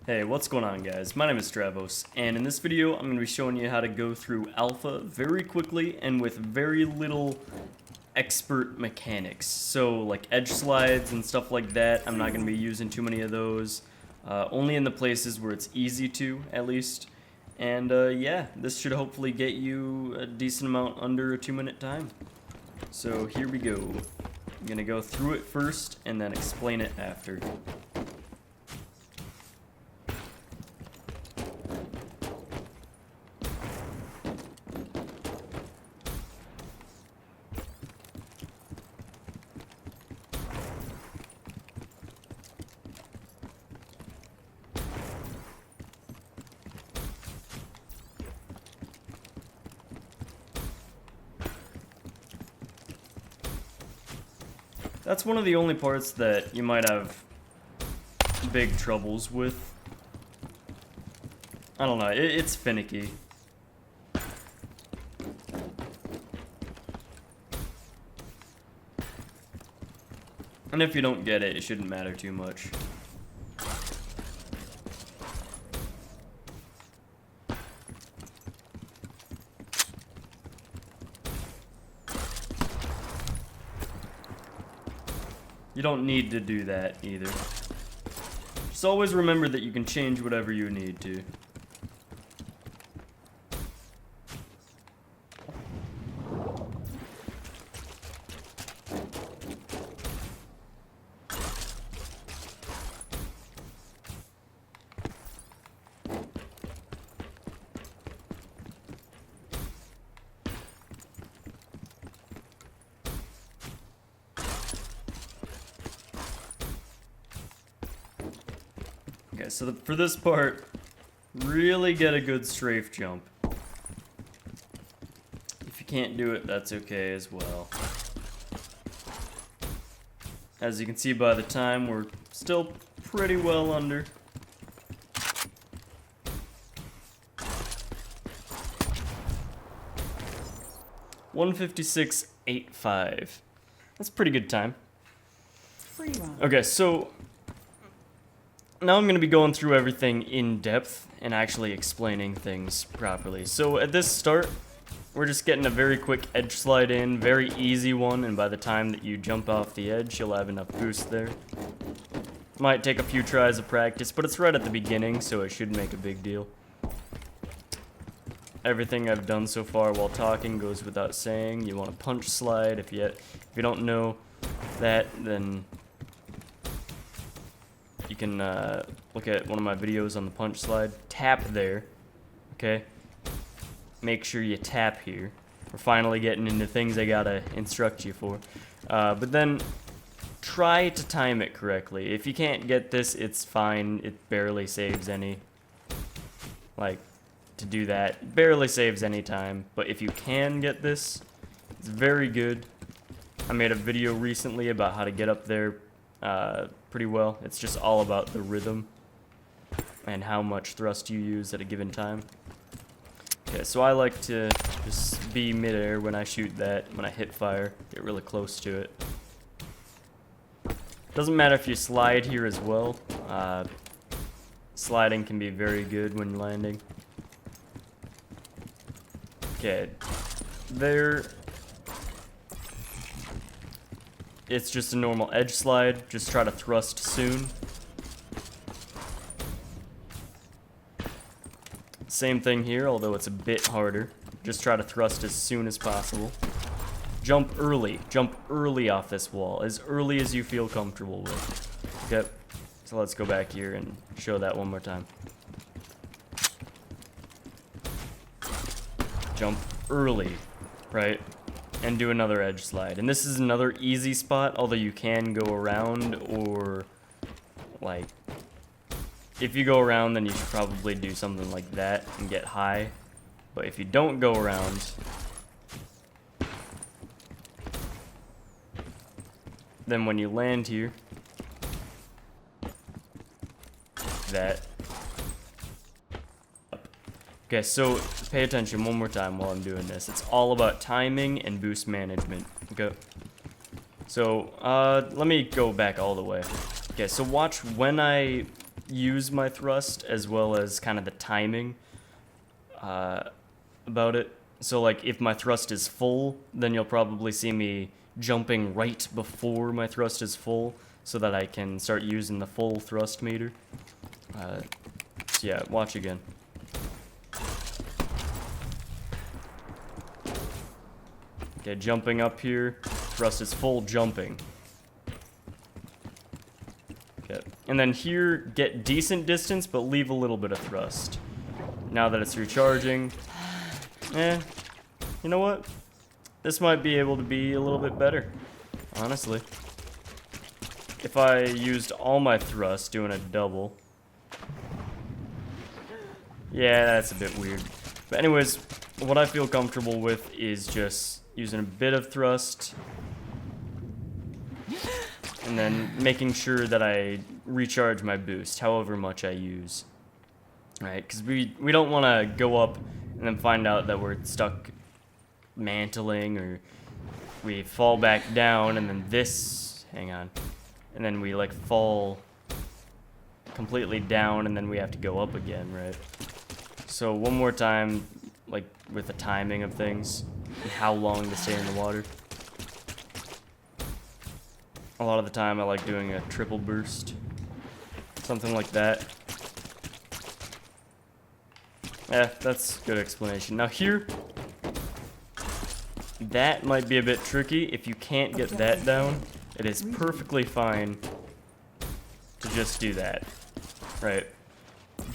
Hey, what's going on guys? My name is Stravos, and in this video I'm going to be showing you how to go through alpha very quickly and with very little expert mechanics. So like edge slides and stuff like that, I'm not going to be using too many of those. Only in the places where it's easy to, at least. And yeah, this should hopefully get you a decent amount under a 2-minute time. So here we go. I'm going to go through it first and then explain it after. That's one of the only parts that you might have big troubles with. I don't know, it's finicky. And if you don't get it, it shouldn't matter too much. You don't need to do that either. Just always remember that you can change whatever you need to. Okay, so for this part, really get a good strafe jump. If you can't do it, that's okay as well. As you can see by the time, we're still pretty well under. $156.85. That's a pretty good time. Freerun. Okay, so now I'm going to be going through everything in depth and actually explaining things properly. So at this start, we're just getting a very quick edge slide in, very easy one, and by the time that you jump off the edge, you'll have enough boost there. Might take a few tries of practice, but it's right at the beginning, so it shouldn't make a big deal. Everything I've done so far while talking goes without saying. You want to punch slide. If you don't know that, then you can look at one of my videos on the punch slide. Tap there, okay? Make sure you tap here. We're finally getting into things I gotta instruct you for. But then try to time it correctly. If you can't get this, it's fine. It barely saves any. Like, to do that, it barely saves any time. But if you can get this, it's very good. I made a video recently about how to get up there pretty well. It's just all about the rhythm and how much thrust you use at a given time. Okay, so I like to just be midair when I shoot that, when I hit fire, get really close to it. Doesn't matter if you slide here as well. Sliding can be very good when landing. Okay, there. It's just a normal edge slide. Just try to thrust soon. Same thing here, although it's a bit harder. Just try to thrust as soon as possible. Jump early. Jump early off this wall. As early as you feel comfortable with. Okay, so let's go back here and show that one more time. Jump early, right? And do another edge slide. And this is another easy spot, although you can go around, or like, if you go around, then you should probably do something like that and get high. But if you don't go around, then when you land here, that. Okay, so pay attention one more time while I'm doing this. It's all about timing and boost management. Okay. So, let me go back all the way. Okay, so watch when I use my thrust as well as kind of the timing about it. So like if my thrust is full, then you'll probably see me jumping right before my thrust is full so that I can start using the full thrust meter. So yeah, watch again. Okay, jumping up here, thrust is full jumping. Okay, and then here, get decent distance, but leave a little bit of thrust. Now that it's recharging, you know what? This might be able to be a little bit better, honestly. If I used all my thrust doing a double. Yeah, that's a bit weird. But anyways, what I feel comfortable with is just using a bit of thrust and then making sure that I recharge my boost, however much I use. Right, because we don't want to go up and then find out that we're stuck mantling, or we fall back down and then hang on, and then we like fall completely down and then we have to go up again, right? So one more time, like with the timing of things and how long to stay in the water. A lot of the time I like doing a triple burst, something like that. Yeah, that's a good explanation. Now here, that might be a bit tricky. If you can't get that down, it is perfectly fine to just do that, right?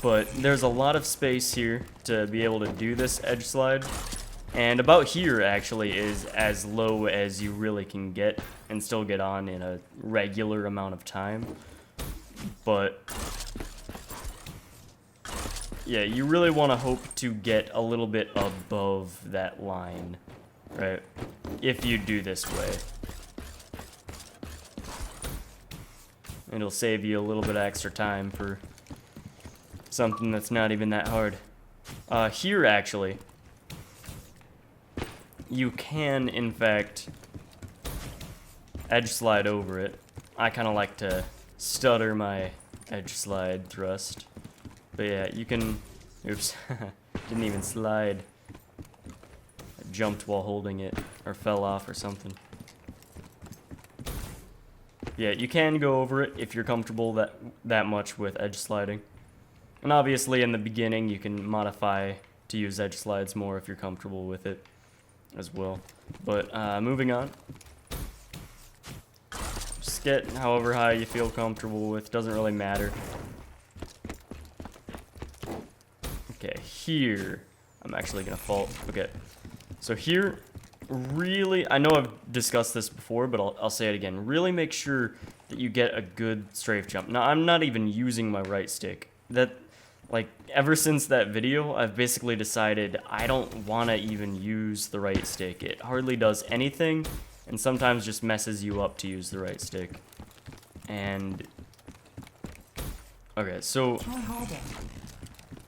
But there's a lot of space here to be able to do this edge slide. And about here, actually, is as low as you really can get and still get on in a regular amount of time. But yeah, you really want to hope to get a little bit above that line, right? If you do this way. It'll save you a little bit of extra time for something that's not even that hard. Here, actually, you can, in fact, edge slide over it. I kind of like to stutter my edge slide thrust. But yeah, you can... Oops. Didn't even slide. I jumped while holding it, or fell off or something. Yeah, you can go over it if you're comfortable that much with edge sliding. And obviously in the beginning you can modify to use edge slides more if you're comfortable with it as well. But moving on. Just get however high you feel comfortable with, doesn't really matter. Okay, here, I'm actually gonna fall. Okay, so here, really, I know I've discussed this before, but I'll say it again. Really make sure that you get a good strafe jump. Now, I'm not even using my right stick. Like, ever since that video, I've basically decided I don't want to even use the right stick. It hardly does anything, and sometimes just messes you up to use the right stick. And okay, so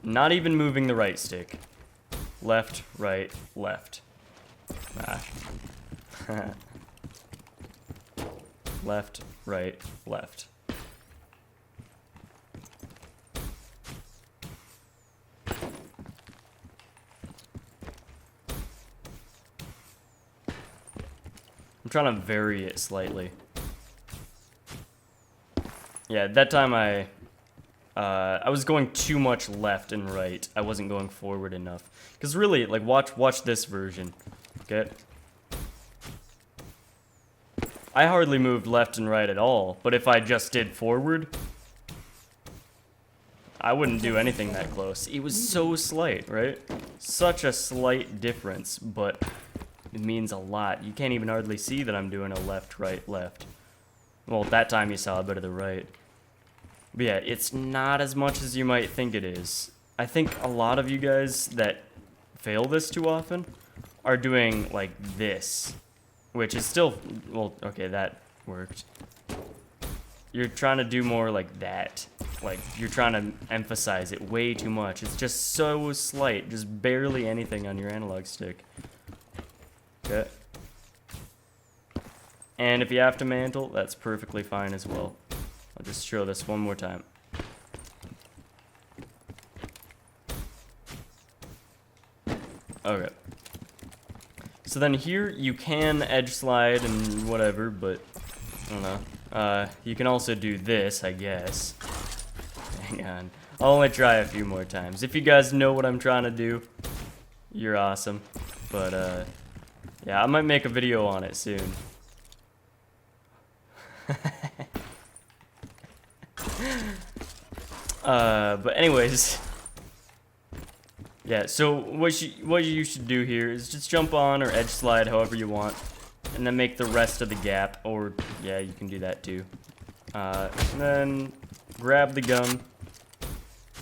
not even moving the right stick. Left, right, left. Left, right, left. I'm trying to vary it slightly. Yeah, that time I was going too much left and right. I wasn't going forward enough. Because really, like, watch this version. Okay? I hardly moved left and right at all. But if I just did forward, I wouldn't do anything that close. It was so slight, right? Such a slight difference, but it means a lot. You can't even hardly see that I'm doing a left, right, left. Well, that time you saw a bit of the right. But yeah, it's not as much as you might think it is. I think a lot of you guys that fail this too often are doing like this, which is still, well, okay, that worked. You're trying to do more like that. Like, you're trying to emphasize it way too much. It's just so slight, just barely anything on your analog stick. Okay. And if you have to mantle, that's perfectly fine as well. I'll just show this one more time. Okay. So then here you can edge slide and whatever, but I don't know. You can also do this, I guess. Hang on. I'll only try a few more times. If you guys know what I'm trying to do, you're awesome. But yeah, I might make a video on it soon. But anyways, yeah, so what you should do here is just jump on or edge slide however you want, and then make the rest of the gap, or yeah, you can do that too. And then grab the gun,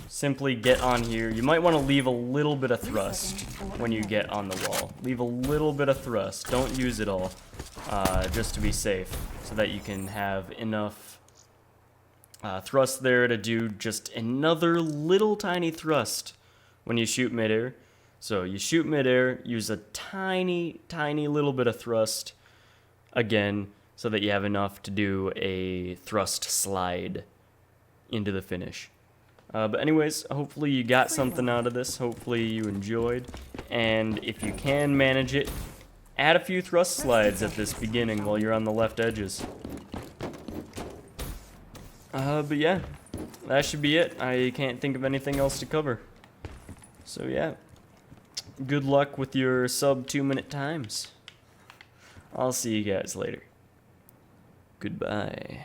simply get on here. You might want to leave a little bit of thrust when you get on the wall. Leave a little bit of thrust, don't use it all, just to be safe, so that you can have enough thrust there to do just another little tiny thrust when you shoot midair. So you shoot midair, use a tiny little bit of thrust again, so that you have enough to do a thrust slide into the finish. But anyways, hopefully you got something out of this. Hopefully you enjoyed. And if you can manage it, add a few thrust slides at this beginning while you're on the left edges. But yeah, that should be it. I can't think of anything else to cover. So yeah, good luck with your sub 2-minute times. I'll see you guys later. Goodbye.